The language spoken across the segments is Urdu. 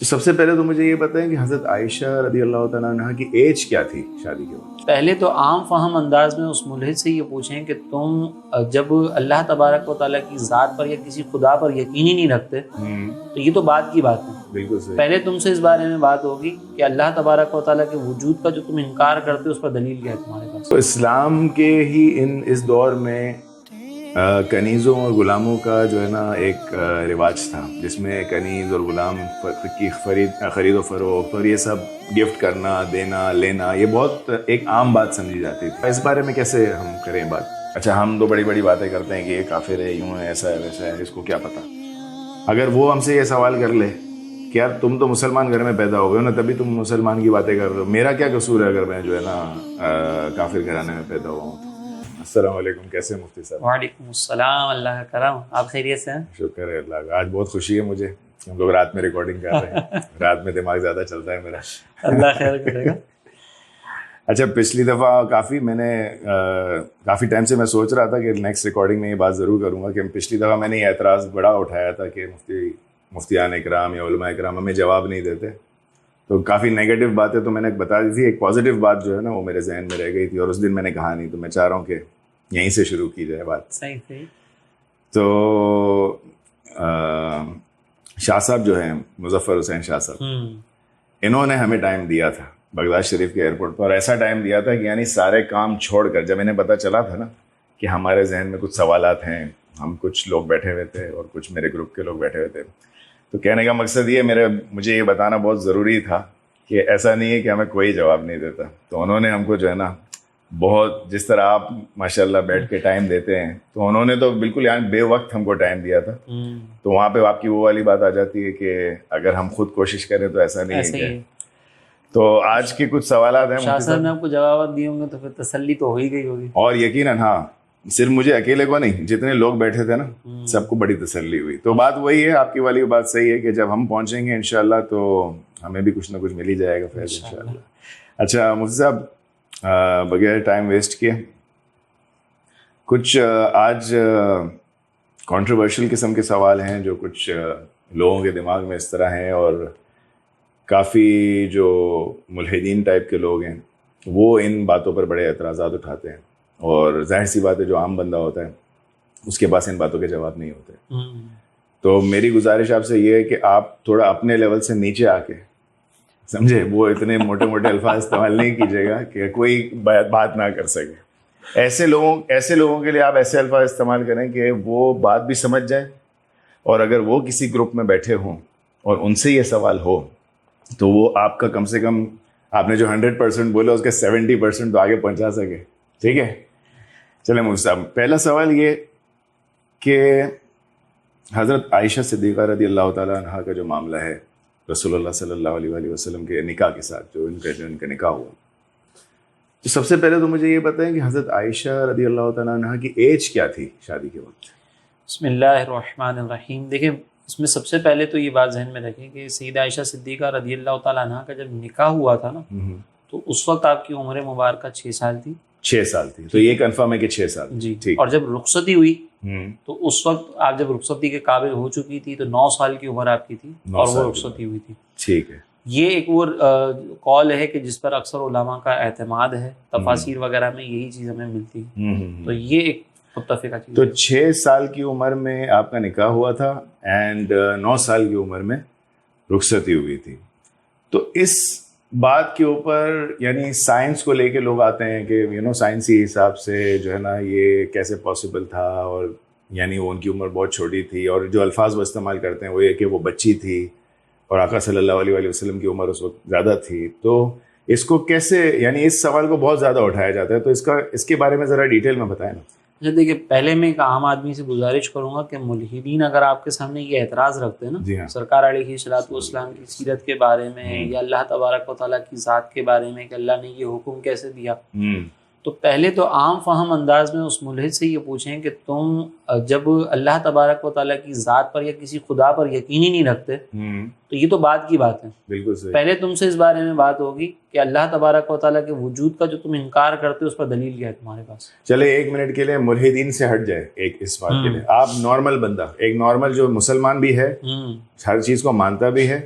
تو سب سے پہلے تو مجھے یہ بتائیں کہ حضرت عائشہ رضی اللہ تعالیٰ عنہا کی ایج کیا تھی شادی کے وقت؟ پہلے تو عام فہم انداز میں اس ملحد سے یہ پوچھیں کہ تم جب اللہ تبارک و تعالیٰ کی ذات پر یا کسی خدا پر یقین ہی نہیں رکھتے تو یہ تو بات کی بات ہے. بالکل صحیح. پہلے تم سے اس بارے میں بات ہوگی کہ اللہ تبارک و تعالیٰ کے وجود کا جو تم انکار کرتے ہو اس پر دلیل کیا ہے تمہارے پاس. تو اسلام کے ہی اس دور میں کنیزوں اور غلاموں کا جو ہے نا ایک رواج تھا جس میں کنیز اور غلام کی خرید و فروخت اور یہ سب گفٹ کرنا دینا لینا یہ بہت ایک عام بات سمجھی جاتی تھی. اس بارے میں کیسے ہم کریں بات؟ اچھا ہم تو بڑی بڑی باتیں کرتے ہیں کہ یہ کافر ہے یوں ہے ایسا ہے ویسا ہے اس کو کیا پتہ. اگر وہ ہم سے یہ سوال کر لے کہ یار تم تو مسلمان گھر میں پیدا ہو گئے ہو نا تبھی تم مسلمان کی باتیں کر رہے ہو, میرا کیا قصور ہے اگر میں جو ہے نا کافر گھرانے میں پیدا ہوا ہوں. السلام علیکم, کیسے ہیں مفتی صاحب؟ وعلیکم السلام, اللہ کا کرم, آپ خیریت سے ہیں؟ شکر ہے اللہ کا. آج بہت خوشی ہے مجھے, ہم لوگ رات میں ریکارڈنگ کر رہے ہیں, رات میں دماغ زیادہ چلتا ہے میرا. اللہ خیر کرے گا. اچھا پچھلی دفعہ کافی ٹائم سے میں سوچ رہا تھا کہ نیکسٹ ریکارڈنگ میں یہ بات ضرور کروں گا کہ پچھلی دفعہ میں نے یہ اعتراض بڑا اٹھایا تھا کہ مفتیان اکرام یا علماء اکرام ہمیں جواب نہیں دیتے. تو کافی نیگیٹو باتیں تو میں نے بتا دی تھی, ایک پازیٹیو بات جو ہے نا وہ میرے ذہن میں رہ گئی تھی اور اس دن میں نے کہا نہیں, تو میں چاہ رہا ہوں کہ یہیں سے شروع کی جائے بات. صحیح. تو شاہ صاحب جو ہیں مظفر حسین شاہ صاحب, انہوں نے ہمیں ٹائم دیا تھا بغداد شریف کے ایئرپورٹ پر, اور ایسا ٹائم دیا تھا کہ یعنی سارے کام چھوڑ کر, جب انہیں پتہ چلا تھا نا کہ ہمارے ذہن میں کچھ سوالات ہیں, ہم کچھ لوگ بیٹھے ہوئے تھے اور کچھ میرے گروپ کے لوگ بیٹھے ہوئے تھے, تو کہنے کا مقصد یہ مجھے یہ بتانا بہت ضروری تھا کہ ایسا نہیں ہے کہ ہمیں کوئی جواب نہیں دیتا. تو انہوں نے ہم کو جو ہے نا بہت, جس طرح آپ ماشاء اللہ بیٹھ کے ٹائم دیتے ہیں, تو انہوں نے تو بالکل یعنی بے وقت ہم کو ٹائم دیا تھا. تو وہاں پہ آپ کی وہ والی بات آ جاتی ہے کہ اگر ہم خود کوشش کریں تو ایسا نہیں ہے. تو آج کے کچھ سوالات ہیں, شاہ صاحب نے آپ کو جوابات دیے ہوں گے تو پھر تسلی تو ہو ہی گئی ہوگی. اور یقیناً ہاں, صرف مجھے اکیلے کو نہیں, جتنے لوگ بیٹھے تھے نا سب کو بڑی تسلی ہوئی. تو بات وہی ہے, آپ کی والی بات صحیح ہے کہ جب ہم پہنچیں گے انشاءاللہ تو ہمیں بھی کچھ نہ کچھ مل ہی جائے گا فیض انشاءاللہ. اچھا مفتی صاحب, بغیر ٹائم ویسٹ کیے کچھ آج کنٹروورشل قسم کے سوال ہیں جو کچھ لوگوں کے دماغ میں اس طرح ہیں, اور کافی جو ملحدین ٹائپ کے لوگ ہیں وہ ان باتوں پر بڑے اعتراضات اٹھاتے ہیں, اور ظاہر سی بات ہے جو عام بندہ ہوتا ہے اس کے پاس ان باتوں کے جواب نہیں ہوتے. تو میری گزارش آپ سے یہ ہے کہ آپ تھوڑا اپنے لیول سے نیچے آ کے سمجھے, وہ اتنے موٹے موٹے الفاظ استعمال نہیں کیجیے گا کہ کوئی بات نہ کر سکے. ایسے لوگوں کے لیے آپ ایسے الفاظ استعمال کریں کہ وہ بات بھی سمجھ جائیں, اور اگر وہ کسی گروپ میں بیٹھے ہوں اور ان سے یہ سوال ہو تو وہ آپ کا کم سے کم, آپ نے جو 100% بولا اس کے 70% تو آگے پہنچا سکے. ٹھیک ہے, چلیں مفتی صاحب, پہلا سوال یہ کہ حضرت عائشہ صدیقہ رضی اللہ تعالیٰ عنہا کا جو معاملہ ہے رسول اللہ صلی اللہ علیہ وآلہ وسلم کے نکاح کے ساتھ, جو ان کا نکاح ہوا, تو سب سے پہلے تو مجھے یہ بتائیں کہ حضرت عائشہ رضی اللہ تعالیٰ عنہا کی ایج کیا تھی شادی کے وقت؟ بسم اللہ الرحمن الرحیم. دیکھیں اس میں سب سے پہلے تو یہ بات ذہن میں رکھیں کہ سیدہ عائشہ صدیقہ رضی اللہ تعالیٰ عنہا کا جب نکاح ہوا تھا نا تو اس وقت آپ کی عمر مبارکہ 6 سال تھی. 6 سال تھی, تو یہ کنفرم ہے کہ 6 سال جی. اور جب رخصتی ہوئی تو اس وقت آپ جب رخصتی کے قابل ہو چکی تھی تو 9 سال کی عمر آپ کی تھی اور وہ رخصتی ہوئی تھی. ٹھیک ہے, یہ ایک وہ قول ہے کہ جس پر اکثر علماء کا اعتماد ہے, تفاسیر وغیرہ میں یہی چیز ہمیں ملتی ہے. تو یہ ایک متفقہ چیز. تو 6 سال کی عمر میں آپ کا نکاح ہوا تھا اینڈ 9 سال کی عمر میں رخصتی ہوئی تھی. تو اس بات کے اوپر یعنی سائنس کو لے کے لوگ آتے ہیں کہ سائنسی حساب سے جو ہے نا یہ کیسے پاسبل تھا, اور یعنی وہ ان کی عمر بہت چھوٹی تھی, اور جو الفاظ وہ استعمال کرتے ہیں وہ یہ کہ وہ بچی تھی اور آقا صلی اللہ علیہ وآلہ وسلم کی عمر اس وقت زیادہ تھی. تو اس کو کیسے, یعنی اس سوال کو بہت زیادہ اٹھایا جاتا ہے, تو اس کے بارے میں ذرا ڈیٹیل میں بتائیں نا. اچھا دیکھیے, پہلے میں ایک عام آدمی سے گزارش کروں گا کہ ملحدین اگر آپ کے سامنے یہ اعتراض رکھتے ہیں نا سرکار علیہ الصلوۃ والسلام کی سیرت کے بارے میں یا اللہ تبارک و تعالیٰ کی ذات کے بارے میں کہ اللہ نے یہ حکم کیسے دیا, تو پہلے تو عام فہم انداز میں اس ملحد سے یہ پوچھیں کہ تم جب اللہ تبارک و تعالیٰ کی ذات پر یا کسی خدا پر یقین ہی نہیں رکھتے تو یہ تو بات کی بات ہے. بالکل صحیح. پہلے تم سے اس بارے میں بات ہوگی کہ اللہ تبارک و تعالیٰ کے وجود کا جو تم انکار کرتے ہو اس پر دلیل کیا ہے تمہارے پاس. چلے 1 منٹ کے لیے ملحدین سے ہٹ جائے ایک اس بات کے لیے. آپ نارمل بندہ, ایک نارمل جو مسلمان بھی ہے, ہر چیز کو مانتا بھی ہے,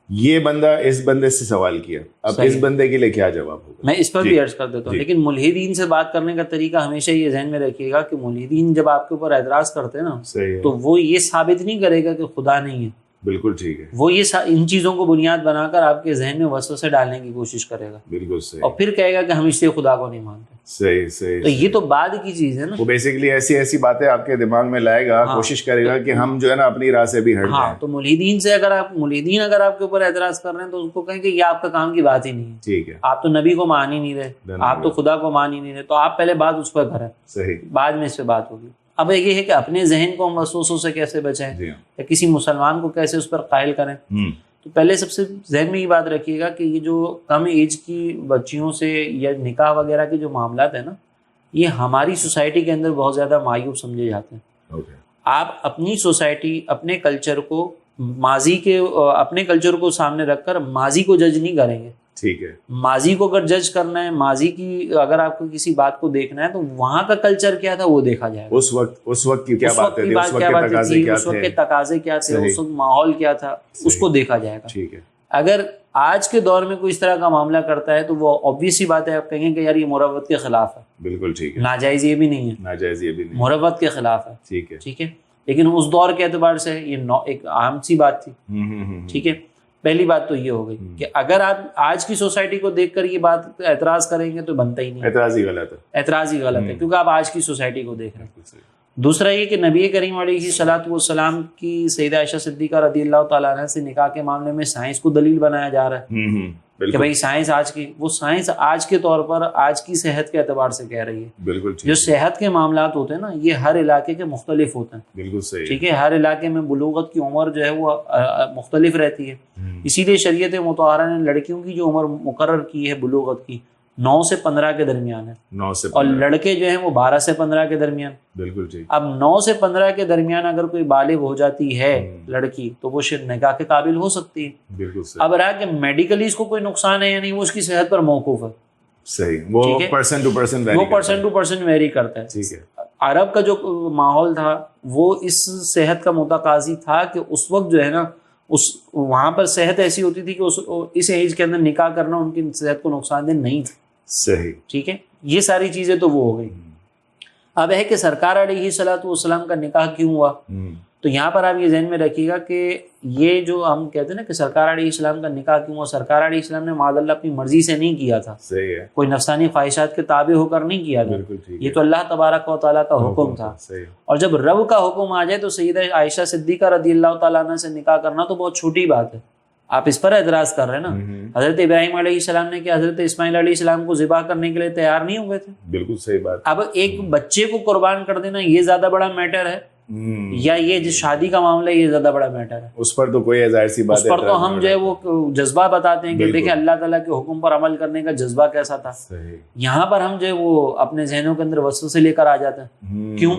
یہ بندہ اس بندے سے سوال کیا, اب اس بندے کے لیے کیا جواب ہوگا؟ میں اس پر بھی عرض کر دیتا ہوں. لیکن ملحدین سے بات کرنے کا طریقہ ہمیشہ یہ ذہن میں رکھیے گا کہ ملحدین جب آپ کے اوپر اعتراض کرتے ہیں نا, تو وہ یہ ثابت نہیں کرے گا کہ خدا نہیں ہے. بالکل ٹھیک ہے. وہ یہ ان چیزوں کو بنیاد بنا کر آپ کے ذہن میں وسوسے ڈالنے کی کوشش کرے گا. بالکل صحیح. اور پھر کہے گا کہ ہم اس لیے خدا کو نہیں مانتے. صحیح صحیح. تو یہ تو بعد کی چیز ہے نا. وہ بیسیکلی ایسی باتیں آپ کے دماغ میں لائے گا, کوشش کرے گا کہ ہم جو ہے نا اپنی راہ سے بھی ہٹ جائیں. تو ملحدین سے اگر آپ کے اوپر اعتراض کر رہے ہیں تو اس کو کہیں کہ یہ آپ کا کام کی بات ہی نہیں ہے. ٹھیک ہے. آپ تو نبی کو مان ہی نہیں رہے, آپ تو خدا کو مان ہی نہیں رہے, تو آپ پہلے بات اس پر کریں. صحیح. بعد میں اس پہ بات ہوگی. اب یہ ہے کہ اپنے ذہن کو ہم وسوسوں سے کیسے بچائیں, یا کسی مسلمان کو کیسے اس پر قائل کریں. تو پہلے سب سے ذہن میں یہ بات رکھیے گا کہ یہ جو کم ایج کی بچیوں سے یا نکاح وغیرہ کے جو معاملات ہیں نا, یہ ہماری سوسائٹی کے اندر بہت زیادہ معیوب سمجھے جاتے ہیں. آپ اپنی سوسائٹی, اپنے کلچر کو, اپنے کلچر کو سامنے رکھ کر ماضی کو جج نہیں کریں گے. ٹھیک ہے. ماضی کو اگر جج کرنا ہے, ماضی کی اگر آپ کو کسی بات کو دیکھنا ہے, تو وہاں کا کلچر کیا تھا وہ دیکھا جائے گا. اس وقت کی کیا بات تھی, اس وقت کے تقاضے کیا تھے, اس وقت ماحول کیا تھا, اس کو دیکھا جائے گا. ٹھیک ہے. اگر آج کے دور میں کوئی اس طرح کا معاملہ کرتا ہے تو وہ obvious سی بات ہے, آپ کہیں گے کہ یار یہ مروت کے خلاف ہے. بالکل ٹھیک ہے. ناجائز یہ بھی نہیں ہے, ناجائز یہ بھی نہیں, مروت کے خلاف ہے. ٹھیک ہے. ٹھیک ہے. لیکن اس دور کے اعتبار سے یہ ایک عام سی بات تھی. ٹھیک ہے. پہلی بات تو یہ ہو گئی کہ اگر آپ آج کی سوسائٹی کو دیکھ کر یہ بات اعتراض کریں گے تو بنتا ہی نہیں. اعتراض ہی غلط ہے کیونکہ آپ آج کی سوسائٹی کو دیکھ رہے ہیں. دوسرا یہ کہ نبی کریم علیہ الصلوۃ والسلام کی سیدہ عائشہ صدیقہ رضی اللہ تعالیٰ عنہ سے نکاح کے معاملے میں سائنس کو دلیل بنایا جا رہا ہے کہ بھائی سائنس سائنس آج کے طور پر آج کی صحت کے اعتبار سے کہہ رہی ہے. بالکل. جو صحت کے معاملات ہوتے ہیں نا, یہ ہر علاقے کے مختلف ہوتے ہیں. بالکل صحیح. ٹھیک ہے. ہر علاقے میں بلوغت کی عمر جو ہے وہ مختلف رہتی ہے. اسی لیے شریعت مطہرہ نے لڑکیوں کی جو عمر مقرر کی ہے بلوغت کی 9 سے 15 کے درمیان ہے, اور لڑکے جو ہیں وہ 12 سے 15 کے درمیان. بالکل ٹھیک. اب 9 سے 15 کے درمیان اگر کوئی بالغ ہو جاتی ہے لڑکی تو وہ نکاح کے قابل ہو سکتی ہے. بالکل صحیح. اب رہا کہ میڈیکلی اس کو کوئی نقصان ہے یا نہیں, وہ اس کی صحت پر موقوف ہے. صحیح. وہ پرسن ٹو پرسن ویری کرتا ہے. ٹھیک ہے. عرب کا جو ماحول تھا وہ اس صحت کا متقاضی تھا کہ اس وقت جو ہے نا وہاں پر صحت ایسی ہوتی تھی کہ اس ایج کے اندر نکاح کرنا ان کی صحت کو نقصان دہ نہیں تھا. صحیح. ٹھیک ہے. یہ ساری چیزیں تو وہ ہو گئی. اب ہے کہ سرکار علیہ الصلوۃ والسلام کا نکاح کیوں ہوا, تو یہاں پر آپ یہ ذہن میں رکھیے گا کہ یہ جو ہم کہتے ہیں نا کہ سرکار علیہ السلام کا نکاح کیوں ہوا, سرکار علیہ السلام نے معاذ اللہ اپنی مرضی سے نہیں کیا تھا. صحیح ہے. کوئی نفسانی خواہشات کے تابع ہو کر نہیں کیا تھا. یہ تو اللہ تبارک و تعالیٰ کا حکم تھا. اور جب رب کا حکم آ جائے تو سیدہ عائشہ صدیقہ رضی اللہ تعالیٰ عنہ سے نکاح کرنا تو بہت چھوٹی بات ہے. آپ اس پر اعتراض کر رہے ہیں نا. حضرت ابراہیم علیہ السلام نے کہ حضرت اسماعیل علیہ السلام کو ذبح کرنے کے لیے تیار نہیں ہو گئے تھے. بالکل صحیح بات. اب ایک بچے کو قربان کر دینا یہ زیادہ بڑا میٹر ہے یا یہ جو شادی کا معاملہ ہے یہ زیادہ بڑا میٹر ہے؟ اس پر تو کوئی ظاہر سی بات, اس پر تو ہم جو ہے وہ جذبہ بتاتے ہیں کہ دیکھیں اللہ تعالیٰ کے حکم پر عمل کرنے کا جذبہ کیسا تھا. یہاں پر ہم جو ہے وہ اپنے ذہنوں کے اندر وسوسے لے کر آ جاتے ہیں. کیوں؟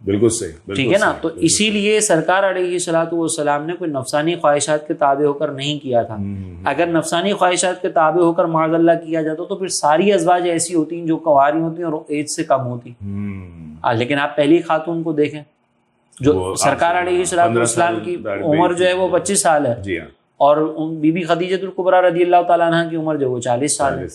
بالکل صحیح. ٹھیک ہے نا. تو اسی لیے سرکار علیہ الصلوۃ والسلام نے کوئی نفسانی خواہشات کے تابع ہو کر نہیں کیا تھا. اگر نفسانی خواہشات کے تابع ہو کر معاذ اللہ کیا جاتا تو پھر ساری ازواج ایسی ہوتی ہیں جو کنواری ہوتی ہیں اور ایج سے کم ہوتی. لیکن آپ پہلی خاتون کو دیکھیں جو سرکار علیہ الصلوۃ والسلام کی عمر جو ہے وہ 25 سال ہے, اور بی بی خدیجہ الکبریٰ رضی اللہ تعالیٰ عنہ کی عمر جو وہ 40 سال ہے.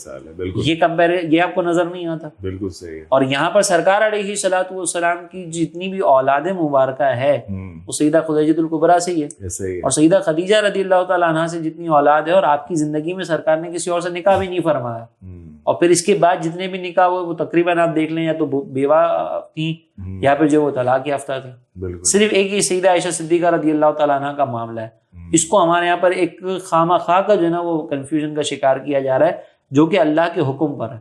یہ یہ آپ کو نظر نہیں آتا. بالکل صحیح. اور یہاں پر سرکار علیہ الصلوۃ والسلام کی جتنی بھی اولاد مبارکہ ہے وہ سیدہ خدیجہ الکبریٰ سے ہی ہے, اور سیدہ خدیجہ رضی اللہ تعالیٰ عنہ سے جتنی اولاد ہے, اور آپ کی زندگی میں سرکار نے کسی اور سے نکاح بھی نہیں فرمایا. اور پھر اس کے بعد جتنے بھی نکاح ہوئے وہ تقریباً آپ دیکھ لیں یا تو بیوہ تھیں یا پھر جو وہ طلاق یافتہ تھیں. صرف ایک ہی سیدہ عائشہ صدیقہ رضی اللہ تعالیٰ عنہ کا معاملہ ہے. اس کو ہمارے یہاں پر ایک خامہ خواہ کا جو ہے نا وہ کنفیوژن کا شکار کیا جا رہا ہے جو کہ اللہ کے حکم پر ہے.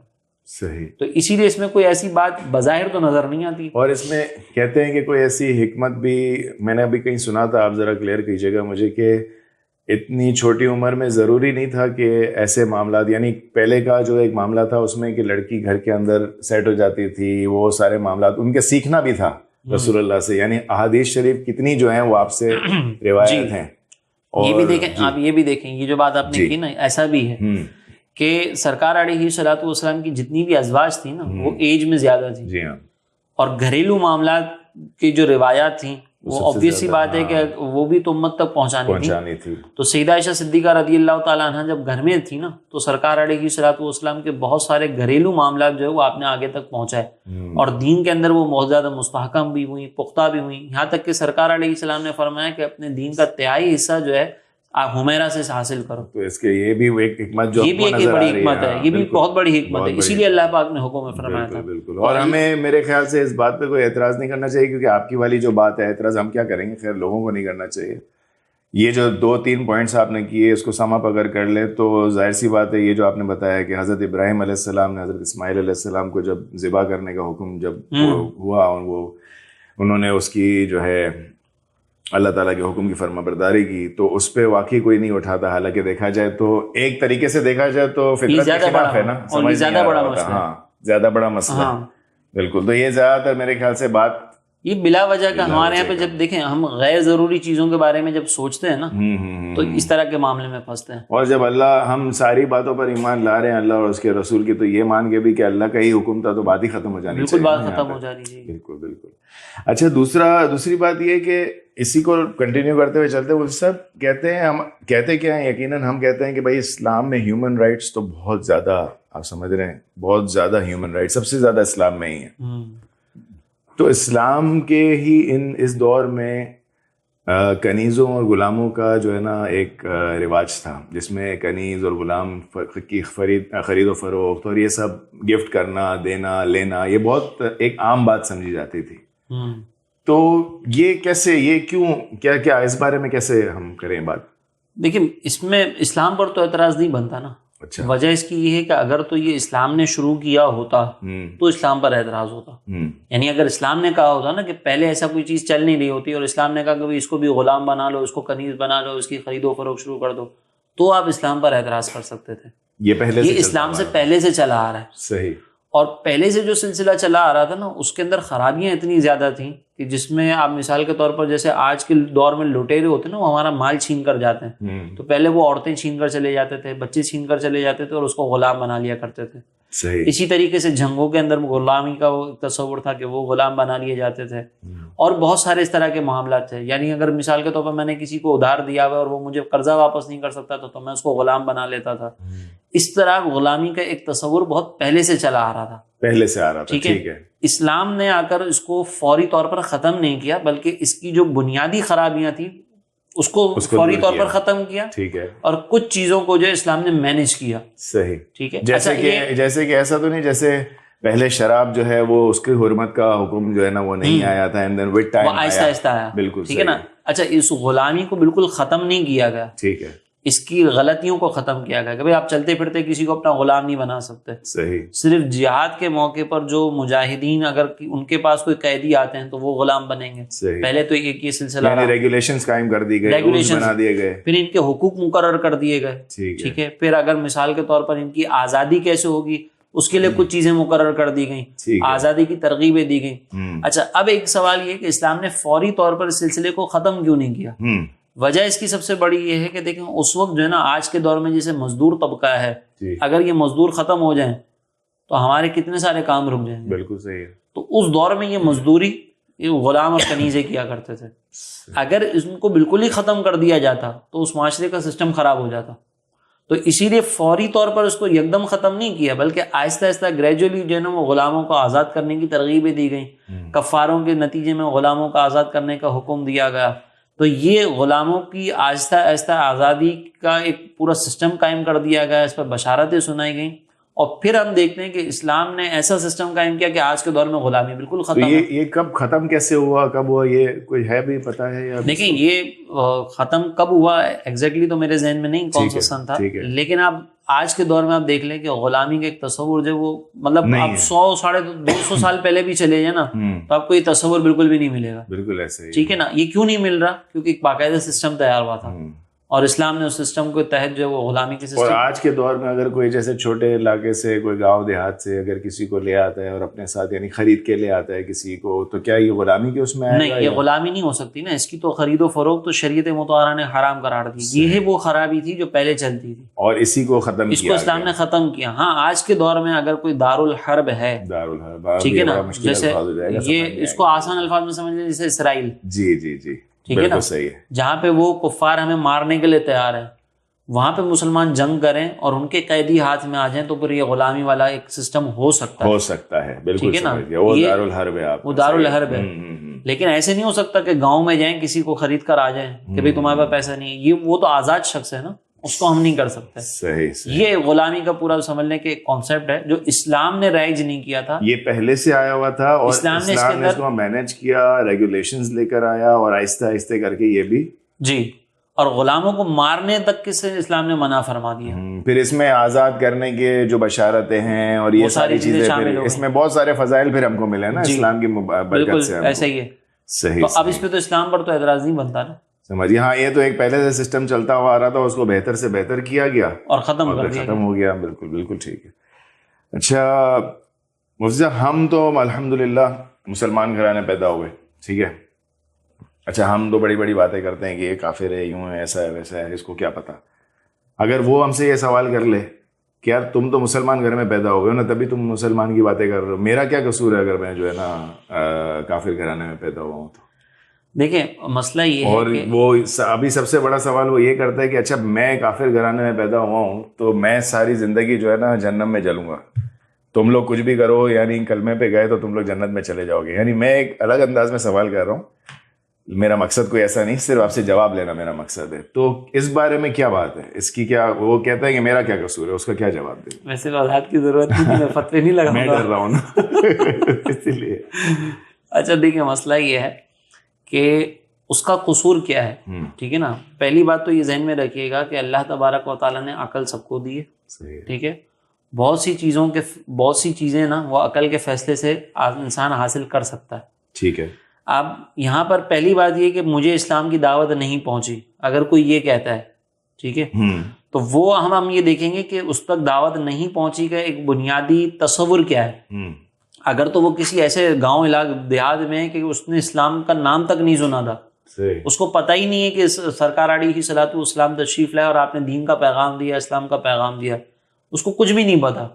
صحیح. تو اسی لیے اس میں کوئی ایسی بات بظاہر تو نظر نہیں آتی. اور اس میں کہتے ہیں کہ کوئی ایسی حکمت بھی میں نے ابھی کہیں سنا تھا, آپ ذرا کلیئر کیجیے گا مجھے, کہ اتنی چھوٹی عمر میں ضروری نہیں تھا کہ ایسے معاملات, یعنی پہلے کا جو ایک معاملہ تھا اس میں کہ لڑکی گھر کے اندر سیٹ ہو جاتی تھی, وہ سارے معاملات ان کے سیکھنا بھی تھا رسول اللہ سے. یعنی احادیث شریف کتنی جو ہیں وہ آپ سے روایت ہیں. یہ بھی دیکھیں آپ, یہ بھی دیکھیں یہ جو بات آپ نے کی نا, ایسا بھی ہے کہ سرکار علیہ الصلوۃ والسلام کی جتنی بھی ازواج تھیں نا وہ ایج میں زیادہ تھیں. جی ہاں. اور گھریلو معاملات کی جو روایات تھیں وہ obvious سی بات ہے کہ وہ بھی تو امت تک پہنچانی تھی. تو سیدہ عائشہ صدیقہ رضی اللہ تعالیٰ عنہ جب گھر میں تھی نا تو سرکار علیہ الصلوۃ والسلام کے بہت سارے گھریلو معاملات جو ہے وہ آپ نے آگے تک پہنچائے اور دین کے اندر وہ بہت زیادہ مستحکم بھی ہوئی, پختہ بھی ہوئی, یہاں تک کہ سرکار علیہ السلام نے فرمایا کہ اپنے دین کا تہائی حصہ جو ہے آپ حمیرہ سے حاصل کرو. تو اس کے یہ بھی ایک حکمت جو یہ بھی ایک بڑی حکمت ہے, یہ بھی بہت بڑی حکمت ہے, اسی لیے اللہ پاک نے حکم میں فرمایا تھا. بالکل. اور ہمیں میرے خیال سے اس بات پہ کوئی اعتراض نہیں کرنا چاہیے, کیونکہ آپ کی والی جو بات ہے اعتراض ہم کیا کریں گے, خیر لوگوں کو نہیں کرنا چاہیے. یہ جو 2-3 پوائنٹس آپ نے کیے اس کو سم اپ اگر کر لیں تو ظاہر سی بات ہے یہ جو آپ نے بتایا کہ حضرت ابراہیم علیہ السلام نے حضرت اسماعیل علیہ السلام کو جب ذبح کرنے کا حکم جب ہوا اور وہ انہوں نے اس کی جو ہے اللہ تعالیٰ کے حکم کی فرما برداری کی تو اس پہ واقعی کوئی نہیں اٹھا تھا. حالانکہ دیکھا جائے تو ایک طریقے سے دیکھا جائے تو فطرت کے خلاف ہے نا, زیادہ بڑا مسئلہ. ہاں زیادہ بڑا مسئلہ بالکل. تو یہ زیادہ تر میرے خیال سے بات یہ بلا وجہ کا ہمارے یہاں پہ جب دیکھیں ہم غیر ضروری چیزوں کے بارے میں جب سوچتے ہیں نا تو اس طرح کے معاملے میں پھنستے ہیں. اور جب اللہ ہم ساری باتوں پر ایمان لا رہے ہیں اللہ اور اس کے رسول کی, تو یہ مان کے بھی کہ اللہ کا ہی حکم تھا تو بات ہی ختم ہو جانی چاہیے. بالکل بات ختم ہو جانی چاہیے. بالکل بالکل. اچھا دوسری بات یہ کہ اسی کو کنٹینیو کرتے ہوئے چلتے ہوئے سب کہتے ہیں, ہم کہتے کیا ہیں, یقیناً ہم کہتے ہیں کہ بھائی اسلام میں ہیومن رائٹس تو بہت زیادہ, آپ سمجھ رہے ہیں, بہت زیادہ ہیومن رائٹس سب سے زیادہ اسلام میں ہی ہیں. تو اسلام کے ہی اس دور میں کنیزوں اور غلاموں کا جو ہے نا ایک رواج تھا جس میں کنیز اور غلام کی خرید و فروخت اور یہ سب گفٹ کرنا دینا لینا یہ بہت ایک عام بات سمجھی جاتی تھی. تو یہ کیسے, یہ کیوں, کیا اس بارے میں کیسے ہم کریں بات؟ دیکھیں اس میں اسلام پر تو اعتراض نہیں بنتا نا. اچھا. وجہ اس کی یہ ہے کہ اگر تو یہ اسلام نے شروع کیا ہوتا تو اسلام پر اعتراض ہوتا. یعنی اگر اسلام نے کہا ہوتا نا کہ پہلے ایسا کوئی چیز چل نہیں رہی ہوتی اور اسلام نے کہا کہ اس کو بھی غلام بنا لو, اس کو کنیز بنا لو, اس کی خرید و فروخت شروع کر دو, تو آپ اسلام پر اعتراض کر سکتے تھے. یہ اسلام سے پہلے سے چلا آ رہا ہے. صحیح. اور پہلے سے جو سلسلہ چلا آ رہا تھا نا اس کے اندر خرابیاں اتنی زیادہ تھیں کہ جس میں آپ مثال کے طور پر جیسے آج کے دور میں لٹیرے ہوتے ہیں نا, وہ ہمارا مال چھین کر جاتے ہیں. تو پہلے وہ عورتیں چھین کر چلے جاتے تھے, بچے چھین کر چلے جاتے تھے اور اس کو غلام بنا لیا کرتے تھے. اسی طریقے سے جنگوں کے اندر غلامی کا وہ تصور تھا کہ وہ غلام بنا لیے جاتے تھے. اور بہت سارے اس طرح کے معاملات تھے. یعنی اگر مثال کے طور پر میں نے کسی کو ادھار دیا ہوا اور وہ مجھے قرضہ واپس نہیں کر سکتا تو میں اس کو غلام بنا لیتا تھا. اس طرح غلامی کا ایک تصور بہت پہلے سے چلا آ رہا تھا, پہلے سے آ رہا تھا. ٹھیک ہے. اسلام نے آ کر اس کو فوری طور پر ختم نہیں کیا بلکہ اس کی جو بنیادی خرابیاں تھیں اس کو فوری طور پر ختم کیا. ٹھیک ہے. اور کچھ چیزوں کو جو اسلام نے مینیج کیا. صحیح. ٹھیک ہے. جیسے کہ ایسا تو نہیں جیسے پہلے شراب جو ہے وہ اس کی حرمت کا حکم جو ہے نا وہ نہیں آیا تھا, آہستہ آہستہ آیا. بالکل ٹھیک ہے نا. اچھا اس غلامی کو بالکل ختم نہیں کیا گیا. ٹھیک ہے. اس کی غلطیوں کو ختم کیا گیا کہ بھائی آپ چلتے پھرتے کسی کو اپنا غلام نہیں بنا سکتے. صحیح. صرف جہاد کے موقع پر جو مجاہدین اگر ان کے پاس کوئی قیدی آتے ہیں تو وہ غلام بنیں گے. پہلے تو ایک یہ سلسلہ ریگولیشنز قائم کر دی گئی, رولز بنا دیے گئے, پھر ان کے حقوق مقرر کر دیے گئے. ٹھیک ہے. پھر اگر مثال کے طور پر ان کی آزادی کیسے ہوگی اس کے لیے کچھ چیزیں مقرر کر دی گئیں, آزادی کی ترغیبیں دی گئیں. اچھا اب ایک سوال یہ کہ اسلام نے فوری طور پر اس سلسلے کو ختم کیوں نہیں کیا؟ وجہ اس کی سب سے بڑی یہ ہے کہ دیکھیں اس وقت جو ہے نا آج کے دور میں جیسے مزدور طبقہ ہے, اگر یہ مزدور ختم ہو جائیں تو ہمارے کتنے سارے کام رک جائیں گے. بالکل صحیح ہے. تو اس دور میں یہ مزدوری غلام اور کنیزیں کیا کرتے تھے. اگر ان کو بالکل ہی ختم کر دیا جاتا تو اس معاشرے کا سسٹم خراب ہو جاتا. تو اسی لیے فوری طور پر اس کو یکدم ختم نہیں کیا بلکہ آہستہ آہستہ گریجولی جو ہے نا وہ غلاموں کو آزاد کرنے کی ترغیبیں دی گئیں. کفاروں کے نتیجے میں غلاموں کا آزاد کرنے کا حکم دیا گیا. تو یہ غلاموں کی آہستہ آہستہ آزادی کا ایک پورا سسٹم قائم کر دیا گیا, اس پر بشارتیں سنائی گئیں. اور پھر ہم دیکھتے ہیں کہ اسلام نے ایسا سسٹم قائم کیا کہ آج کے دور میں غلامی بالکل ختم. یہ کب ختم کیسے ہوا, کب ہوا, یہ کوئی ہے بھی پتہ ہے یا؟ دیکھیں یہ ختم کب ہوا ایگزیکٹلی تو میرے ذہن میں نہیں کون سا سن تھا, لیکن آپ آج کے دور میں آپ دیکھ لیں کہ غلامی کا ایک تصور جو وہ مطلب آپ 100-250 سال پہلے بھی چلے جائیں نا تو آپ کو یہ تصور بالکل بھی نہیں ملے گا. بالکل ایسے ہی. ٹھیک ہے نا. یہ کیوں نہیں مل رہا؟ کیونکہ ایک باقاعدہ سسٹم تیار ہوا تھا. اور اسلام نے اس سسٹم کے تحت جو ہے وہ غلامی کے سسٹم. اور آج کے دور میں اگر کوئی جیسے چھوٹے علاقے سے کوئی گاؤں دیہات سے اگر کسی کو لے آتا ہے اور اپنے ساتھ یعنی خرید کے لے آتا ہے کسی کو, تو کیا یہ غلامی کے اس میں آئے گا؟ نہیں, یہ غلامی نہیں ہو سکتی نا, اس کی تو خرید و فروخت تو شریعت مطہرہ نے حرام قرار دی. یہ ہے وہ خرابی تھی جو پہلے چلتی تھی اور اسی کو ختم کیا, اس کو اسلام نے ختم کیا. ہاں آج کے دور میں اگر کوئی دارالحرب ہے, ٹھیک ہے نا, جیسے یہ اس کو آسان الفاظ میں سمجھ لیں جیسے اسرائیل, جی جی جی ٹھیک ہے نا, صحیح ہے, جہاں پہ وہ کفار ہمیں مارنے کے لیے تیار ہیں, وہاں پہ مسلمان جنگ کریں اور ان کے قیدی ہاتھ میں آ جائیں تو پھر یہ غلامی والا ایک سسٹم ہو سکتا ہے. بالکل ٹھیک ہے نا, وہ دارالحرب ہے, وہ دارالحرب ہے. لیکن ایسے نہیں ہو سکتا کہ گاؤں میں جائیں کسی کو خرید کر آ جائیں کہ بھئی تمہارے پاس پیسہ نہیں ہے, یہ وہ تو آزاد شخص ہے نا, اس کو ہم نہیں کر سکتے. صحیح. یہ غلامی کا پورا سمجھنے کے کانسیپٹ ہے جو اسلام نے رائج نہیں کیا تھا, یہ پہلے سے آیا ہوا تھا اور اسلام نے اس کو مینج کیا, ریگولیشنز لے کر آیا اور آہستہ آہستہ کر کے یہ بھی جی, اور غلاموں کو مارنے تک کے سے اسلام نے منع فرما دیا. پھر اس میں آزاد کرنے کے جو بشارتیں ہیں اور یہ ساری چیزیں پھر اس میں بہت سارے فضائل پھر ہم کو ملے نا اسلام کی برکت سے. ایسا ہی ہے. صحیح. تو اب اس پہ تو اسلام پر تو اعتراض نہیں بنتا نا, سمجھیے. ہاں یہ تو ایک پہلے سے سسٹم چلتا ہوا آ رہا تھا, اس کو بہتر سے بہتر کیا گیا اور ختم ہو گیا. بالکل بالکل ٹھیک ہے. اچھا مفتی صاحب, ہم تو الحمدللہ مسلمان گھرانے پیدا ہوئے, ٹھیک ہے. اچھا ہم تو بڑی بڑی باتیں کرتے ہیں کہ یہ کافر ہے, یوں ہے, ایسا ہے, ویسا ہے, اس کو کیا پتا. اگر وہ ہم سے یہ سوال کر لے کہ یار تم تو مسلمان گھر میں پیدا ہو گئے نا, تبھی تم مسلمان کی باتیں کر رہے ہو, میرا کیا قصور ہے اگر میں جو ہے نا کافر گھرانے میں پیدا ہوا ہوں تو. دیکھیں مسئلہ یہ ہے, اور وہ ابھی سب سے بڑا سوال وہ یہ کرتا ہے کہ اچھا میں کافر گھرانے میں پیدا ہوا ہوں تو میں ساری زندگی جو ہے نا جہنم میں جلوں گا, تم لوگ کچھ بھی کرو, یعنی کلمے پہ گئے تو تم لوگ جنت میں چلے جاؤ گے. یعنی میں ایک الگ انداز میں سوال کر رہا ہوں, میرا مقصد کوئی ایسا نہیں, صرف آپ سے جواب لینا میرا مقصد ہے. تو اس بارے میں کیا بات ہے, اس کی کیا, وہ کہتا ہے کہ میرا کیا قصور ہے, اس کا کیا جواب دے. ویسے وضاحت کی ضرورت نہیں, میں فتوی نہیں لگا, میں ڈر رہا ہوں نا اسی لیے. اچھا دیکھیں مسئلہ یہ ہے کہ اس کا قصور کیا ہے, ٹھیک ہے نا. پہلی بات تو یہ ذہن میں رکھیے گا کہ اللہ تبارک و تعالیٰ نے عقل سب کو دی ہے, ٹھیک ہے. بہت سی چیزیں نا وہ عقل کے فیصلے سے انسان حاصل کر سکتا ہے, ٹھیک ہے. اب یہاں پر پہلی بات یہ کہ مجھے اسلام کی دعوت نہیں پہنچی, اگر کوئی یہ کہتا ہے, ٹھیک ہے, تو وہ ہم یہ دیکھیں گے کہ اس تک دعوت نہیں پہنچی کا ایک بنیادی تصور کیا ہے. اگر تو وہ کسی ایسے گاؤں علاقے دیہات میں ہے کہ اس نے اسلام کا نام تک نہیں سنا تھا, اس کو پتہ ہی نہیں ہے کہ سرکار علیہ صلاۃ والسلام تشریف لائے اور آپ نے دین کا پیغام دیا, اسلام کا پیغام دیا, اس کو کچھ بھی نہیں پتا,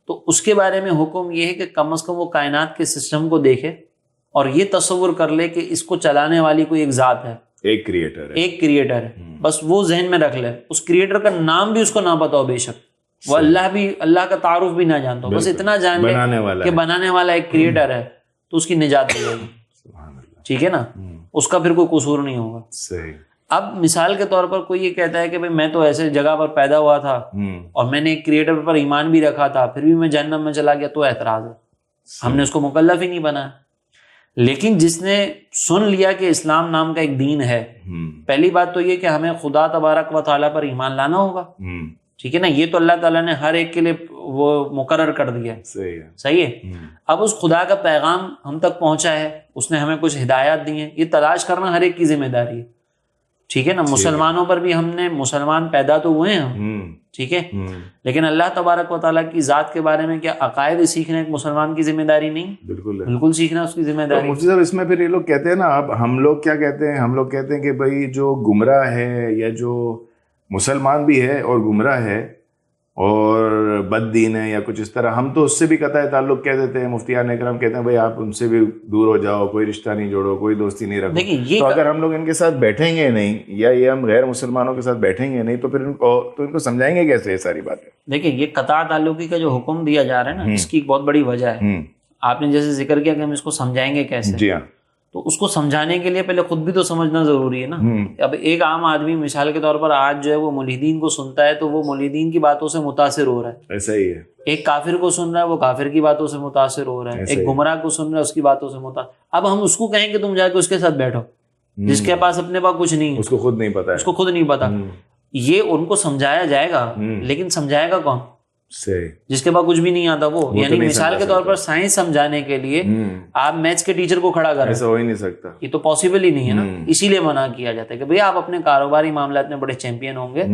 تو اس کے بارے میں حکم یہ ہے کہ کم از کم وہ کائنات کے سسٹم کو دیکھے اور یہ تصور کر لے کہ اس کو چلانے والی کوئی ایک ذات ہے, ایک کریٹر ہے. بس وہ ذہن میں رکھ لے, اس کریٹر کا نام بھی اس کو نہ پتا ہو, بے شک وہ اللہ کا تعارف بھی نہ جانتا ہو, بس اتنا جان لے کہ بنانے والا ایک کریٹر ہے, تو اس کی نجات ملے گی, ٹھیک ہے نا. اس کا پھر کوئی قصور نہیں ہوگا. اب مثال کے طور پر کوئی یہ کہتا ہے کہ بھئی میں تو ایسے جگہ پر پیدا ہوا تھا اور میں نے ایک کریٹر پر ایمان بھی رکھا تھا, پھر بھی میں جہنم میں چلا گیا, تو اعتراض ہے, ہم نے اس کو مکلف ہی نہیں بنایا. لیکن جس نے سن لیا کہ اسلام نام کا ایک دین ہے, پہلی بات تو یہ کہ ہمیں خدا تبارک و تعالیٰ پر ایمان لانا ہوگا, ٹھیک ہے نا. یہ تو اللہ تعالیٰ نے ہر ایک کے لیے وہ مقرر کر دیا ہے, صحیح ہے. اب اس خدا کا پیغام ہم تک پہنچا ہے, اس نے ہمیں کچھ ہدایات دی ہیں, یہ تلاش کرنا ہر ایک کی ذمہ داری ہے, ٹھیک ہے نا. مسلمانوں پر بھی ہم نے, مسلمان پیدا تو ہوئے ہیں ہم, ٹھیک ہے, لیکن اللہ تبارک و تعالیٰ کی ذات کے بارے میں کیا عقائد سیکھنا ایک مسلمان کی ذمہ داری نہیں؟ بالکل سیکھنا اس کی ذمہ داری. مفتی صاحب اس میں پھر یہ لوگ کہتے ہیں نا, اب ہم لوگ کیا کہتے ہیں, ہم لوگ کہتے ہیں کہ بھائی جو گمراہ ہے یا جو مسلمان بھی ہے اور گمراہ ہے اور بد دین ہے یا کچھ اس طرح, ہم تو اس سے بھی قطع تعلق کہہ دیتے ہیں. مفتیان اکرام کہتے ہیں بھائی آپ ان سے بھی دور ہو جاؤ, کوئی رشتہ نہیں جوڑو, کوئی دوستی نہیں رکھو. تو اگر ہم لوگ ان کے ساتھ بیٹھیں گے نہیں, یا یہ ہم غیر مسلمانوں کے ساتھ بیٹھیں گے نہیں, تو پھر ان کو سمجھائیں گے کیسے یہ ساری باتیں؟ دیکھیں یہ قطع تعلقی کا جو حکم دیا جا رہا ہے نا, اس کی ایک بہت بڑی وجہ ہے. آپ نے جیسے ذکر کیا کہ ہم اس کو سمجھائیں گے کیسے, جی ہاں, تو اس کو سمجھانے کے لیے پہلے خود بھی تو سمجھنا ضروری ہے نا. اب ایک عام آدمی مثال کے طور پر آج جو ہے وہ ملحدین کو سنتا ہے تو وہ ملحدین کی باتوں سے متاثر ہو رہا ہے, ایسا ہی ہے. ایک کافر کو سن رہا ہے, وہ کافر کی باتوں سے متاثر ہو رہا ہے. ایک گمراہ کو سن رہا ہے, اس کی باتوں سے متاثر. اب ہم اس کو کہیں کہ تم جا کے اس کے ساتھ بیٹھو, جس کے پاس اپنے پاس کچھ نہیں, اس کو خود نہیں پتا, اس کو خود نہیں پتا. یہ ان کو سمجھایا جائے گا, لیکن سمجھائے گا کون؟ جس کے بعد کچھ بھی نہیں آتا وہ یعنی مثال کے طور پر سائنس سمجھانے کے لیے آپ میتھس کے ٹیچر کو کھڑا کریں، ایسا ہو ہی نہیں سکتا، یہ تو پاسبل ہی نہیں ہے نا. اسی لیے منع کیا جاتا ہے کہ بھئی آپ اپنے کاروباری معاملات میں بڑے چیمپئن ہوں گے،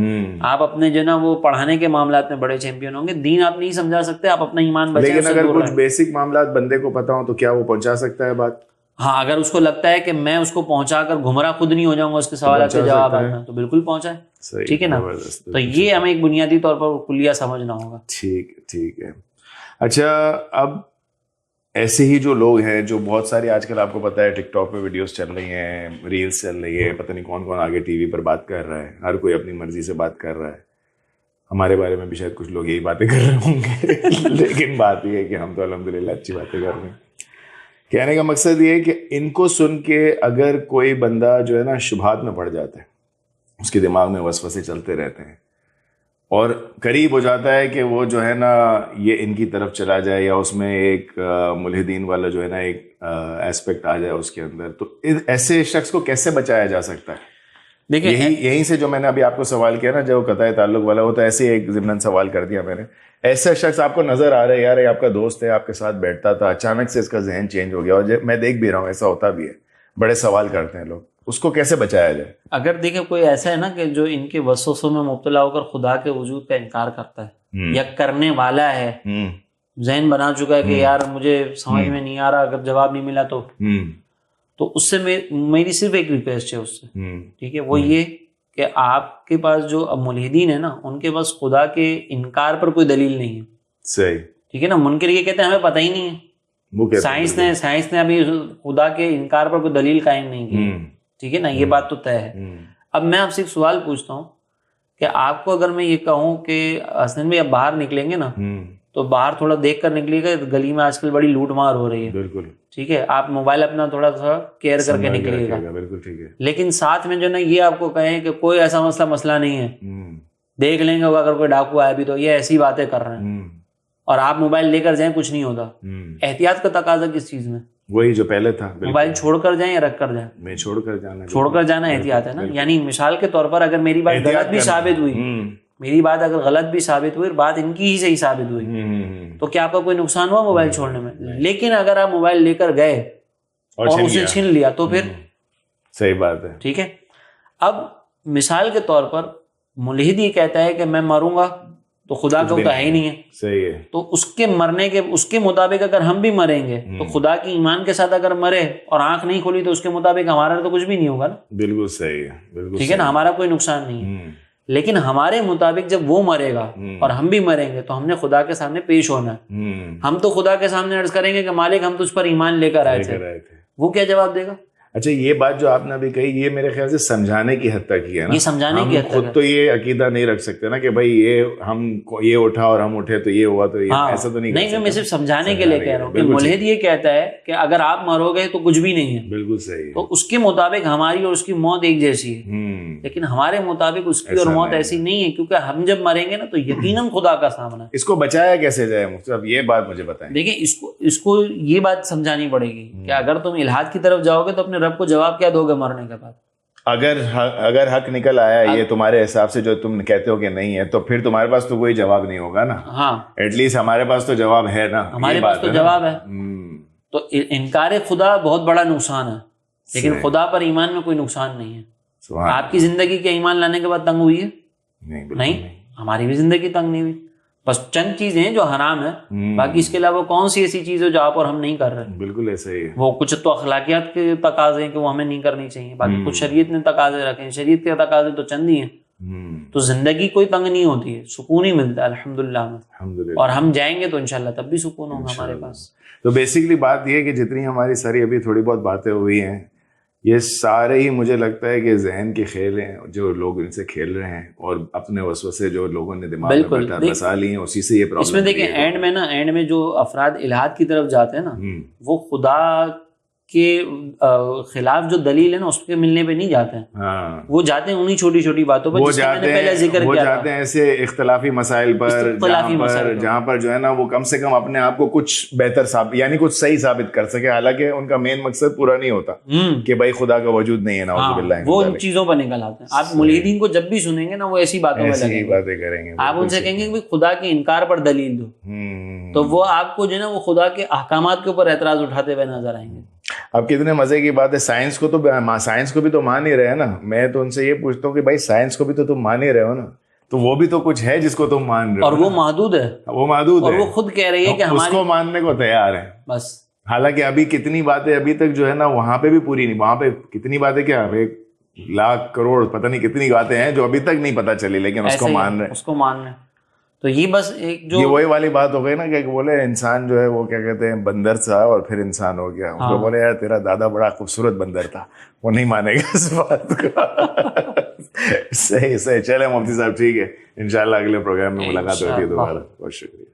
آپ اپنے جو نا وہ پڑھانے کے معاملات میں بڑے چیمپئن ہوں گے، دین آپ نہیں سمجھا سکتے، آپ اپنا ایمان بچائیں. لیکن اگر کچھ بیسک معاملات بندے کو پتا ہوں تو کیا وہ پہنچا سکتا ہے بات؟ ہاں، اگر اس کو لگتا ہے کہ میں اس کو پہنچا کر گمراہ خود نہیں ہو جاؤں گا اس کے سوالات کے جواب میں، تو بالکل پہنچائے. ٹھیک ہے نا، تو یہ ہمیں ایک بنیادی طور پر کلیہ سمجھنا ہوگا. ٹھیک ہے. اچھا، اب ایسے ہی جو لوگ ہیں جو بہت ساری آج کل آپ کو پتا ہے ٹک ٹاک پہ ویڈیوز چل رہی ہیں، ریلز چل رہی ہے، پتہ نہیں کون کون آگے ٹی وی پر بات کر رہا ہے، ہر کوئی اپنی مرضی سے بات کر رہا ہے. ہمارے بارے میں بھی شاید کچھ لوگ یہی باتیں کر رہے ہوں گے لیکن بات یہ ہے کہ ہم تو الحمدللہ اچھی باتیں کر رہے ہیں. کہنے کا مقصد یہ ہے کہ ان کو سن کے اگر کوئی بندہ جو ہے نا شبہات میں پڑ جاتا ہے، اس کے دماغ میں وسوسے چلتے رہتے ہیں اور قریب ہو جاتا ہے کہ وہ جو ہے نا یہ ان کی طرف چلا جائے یا اس میں ایک ملحدین والا جو ہے نا ایک ایسپیکٹ آ جائے اس کے اندر، تو ایسے شخص کو کیسے بچایا جا سکتا ہے؟ دیکھیں یہیں سے جو میں نے ابھی آپ کو سوال کیا نا جو قطع تعلق والا، وہ تو ایسے ایک ضمن سوال کر دیا میں نے. ایسا شخص آپ کو نظر آ رہا ہے، یار آپ کا دوست ہے، آپ کے ساتھ بیٹھتا تھا، اچانک سے اس کا ذہن چینج ہو گیا، اور میں دیکھ بھی رہا ہوں ایسا ہوتا بھی ہے، بڑے سوال کرتے ہیں لوگ، اس کو کیسے بچایا جائے؟ اگر دیکھیں کوئی ایسا ہے نا کہ جو ان کے وسوسوں میں مبتلا ہو کر خدا کے وجود کا انکار کرتا ہے یا کرنے والا ہے، ذہن بنا چکا ہے کہ یار مجھے سمجھ میں نہیں آ رہا، اگر جواب نہیں ملا تو اس سے میری صرف ایک ریکویسٹ ہے اس سے، ٹھیک ہے، وہ یہ کہ آپ کے پاس جو ملحدین ہے نا ان کے پاس خدا کے انکار پر کوئی دلیل نہیں ہے. صحیح، ٹھیک ہے نا. منکر یہ کہتے ہیں ہمیں پتہ ہی نہیں ہے، سائنس نے ابھی خدا کے انکار پر کوئی دلیل قائم نہیں کی. ٹھیک ہے نا، یہ بات تو طے ہے. اب میں آپ سے ایک سوال پوچھتا ہوں کہ آپ کو اگر میں یہ کہوں کہ حسن بھائی اب باہر نکلیں گے نا تو باہر تھوڑا دیکھ کر نکلیے گا، گلی میں آج کل بڑی لوٹ مار ہو رہی ہے. بالکل ٹھیک ہے، آپ موبائل اپنا تھوڑا سا کیئر کر کے نکلیے گا. بالکل ٹھیک ہے. لیکن ساتھ میں جو نا یہ آپ کو کہیں کہ کوئی ایسا مسئلہ نہیں ہے، دیکھ لیں گے اگر کوئی ڈاکو آیا بھی تو یہ ایسی باتیں کر رہے ہیں، اور آپ موبائل لے کر جائیں کچھ نہیں ہوتا. احتیاط کا تقاضا کس چیز میں؟ وہی جو پہلے تھا، موبائل چھوڑ کر جائیں یا رکھ کر جائیں؟ میں چھوڑ کر جانا احتیاط ہے نا. یعنی مثال کے طور پر اگر میری بات غلط بھی ثابت ہوئی، میری بات اگر غلط بھی ثابت ہوئی اور بات ان کی ہی صحیح ثابت ہوئی تو کیا آپ کا کوئی نقصان ہوا موبائل چھوڑنے میں؟ لیکن اگر آپ موبائل لے کر گئے اور اسے چھین لیا تو پھر صحیح بات ہے. ٹھیک ہے. اب مثال کے طور پر ملحد یہ کہتا ہے کہ میں مروں گا تو خدا کا تو ہے ہی نہیں ہے. صحیح ہے. تو اس کے مرنے کے اس کے مطابق اگر ہم بھی مریں گے تو خدا کی ایمان کے ساتھ اگر مرے اور آنکھ نہیں کھولی تو اس کے مطابق ہمارا تو کچھ بھی نہیں ہوگا نا. بالکل صحیح ہے. بالکل ٹھیک ہے نا، ہمارا کوئی نقصان نہیں ہے. لیکن ہمارے مطابق جب وہ مرے گا اور ہم بھی مریں گے تو ہم نے خدا کے سامنے پیش ہونا ہے. ہم تو خدا کے سامنے عرض کریں گے کہ مالک ہم تجھ پر ایمان لے کر آئے تھے. وہ کیا جواب دے گا؟ اچھا، یہ بات جو آپ نے ابھی کہی یہ میرے خیال سے سمجھانے کی حد تک ہی ہے نا. یہ سمجھانے کی حد تک خود تو یہ عقیدہ نہیں رکھ سکتے نا کہ بھائی یہ اٹھا اور ہم اٹھے تو یہ ہوا، تو ایسا تو نہیں. میں صرف سمجھانے کے لیے کہہ رہا ہوں کہ ملحد یہ کہتا ہے کہ اگر آپ مرو گے تو کچھ بھی نہیں ہے. بالکل صحیح. تو اس کے مطابق ہماری اور اس کی موت ایک جیسی ہے، لیکن ہمارے مطابق اس کی اور موت ایسی نہیں ہے، کیونکہ ہم جب مریں گے نا تو یقیناً خدا کا سامنا. اس کو بچایا کیسے جائے مطلب یہ بات مجھے بتائیں. دیکھیں اس کو یہ بات سمجھانی پڑے گی کہ اگر تم الحاد کی طرف جاؤ گے تو اپنے رب کو جواب کیا دو گے مرنے کے بعد؟ اگر حق نکل آیا یہ تمہارے حساب سے جو تم کہتے ہو کہ نہیں ہے تو پھر تمہارے پاس تو کوئی جواب نہیں ہوگا نا. ہاں، ایٹ لیسٹ ہمارے پاس تو جواب ہے نا. ہمارے پاس تو جواب ہے. تو انکار خدا بہت بڑا نقصان ہے، لیکن خدا پر ایمان میں کوئی نقصان نہیں ہے. آپ کی زندگی کے ایمان لانے کے بعد تنگ ہوئی ہے؟ نہیں. ہماری بھی زندگی تنگ نہیں ہوئی. بس چند چیزیں ہیں جو حرام ہیں، باقی اس کے علاوہ کون سی ایسی چیز ہے جو آپ اور ہم نہیں کر رہے؟ بالکل ایسا ہی ہے. وہ کچھ تو اخلاقیات کے تقاضے ہیں کہ وہ ہمیں نہیں کرنی چاہیے، باقی کچھ شریعت نے تقاضے رکھے ہیں. شریعت کے تقاضے تو چند ہی ہیں. تو زندگی کوئی تنگ نہیں ہوتی ہے، سکون ہی ملتا ہے الحمدللہ. اور ہم جائیں گے تو انشاءاللہ تب بھی سکون ہوگا ہمارے پاس. تو بیسیکلی بات یہ ہے کہ جتنی ہماری ساری ابھی تھوڑی بہت باتیں ہوئی ہیں یہ سارے ہی مجھے لگتا ہے کہ ذہن کے کھیل ہیں جو لوگ ان سے کھیل رہے ہیں اور اپنے وسوسے جو لوگوں نے دماغ میں بسا لی ہیں اسی سے یہ پرابلم. اس میں دیکھیں اینڈ میں جو افراد الحاد کی طرف جاتے ہیں نا وہ خدا کے خلاف جو دلیل ہے نا اس کے ملنے پہ نہیں جاتے ہیں. ہاں وہ جاتے ہیں انہیں چھوٹی چھوٹی باتوں پر, وہ جس کا میں نے جاتے پہلے ذکر ہیں وہ کیا تھا. جاتے ہیں ایسے اختلافی مسائل پر جہاں پر جو ہے نا وہ کم سے کم اپنے آپ کو کچھ بہتر ثابت یعنی کچھ صحیح ثابت کر سکے, حالانکہ ان کا مین مقصد پورا نہیں ہوتا کہ بھائی خدا کا وجود نہیں ہے, نعوذ باللہ, وہ ان چیزوں پر نکل آتے ہیں. آپ ملحدین کو جب بھی سنیں گے نا وہ ایسی باتوں میں لگیں گے, باتیں کریں گے. آپ ان سے کہیں گے کہ خدا کے انکار پر دلیل دو, تو وہ آپ کو جو ہے نا وہ خدا کے احکامات کے اوپر اعتراض اٹھاتے ہوئے نظر آئیں گے. اب کتنے مزے کی بات ہے, سائنس کو بھی تو مان ہی رہے ہیں نا. میں تو ان سے یہ پوچھتا ہوں کہ بھائی سائنس کو بھی تو تم مان ہی رہے ہو نا, تو وہ بھی تو کچھ ہے جس کو تم مان رہے ہو, اور وہ محدود ہے, وہ محدود ہے, اور وہ خود کہہ رہی ہے کہ اس کو ماننے کو تیار ہے بس. حالانکہ ابھی کتنی باتیں ابھی تک جو ہے نا وہاں پہ بھی پوری نہیں, وہاں پہ کتنی باتیں, کیا 1 لاکھ کروڑ پتہ نہیں کتنی باتیں ہیں جو ابھی تک نہیں پتہ چلی, لیکن اس کو مان رہے. تو یہ بس ایک جو یہ وہی والی بات ہو گئی نا کہ بولے انسان جو ہے وہ کیا کہتے ہیں بندر تھا اور پھر انسان ہو گیا. اس کو بولے یار تیرا دادا بڑا خوبصورت بندر تھا, وہ نہیں مانے گا اس بات کو. صحیح. چلے مفتی صاحب, ٹھیک ہے, انشاءاللہ اگلے پروگرام میں ملاقات ہوتی ہے دوبارہ. بہت شکریہ.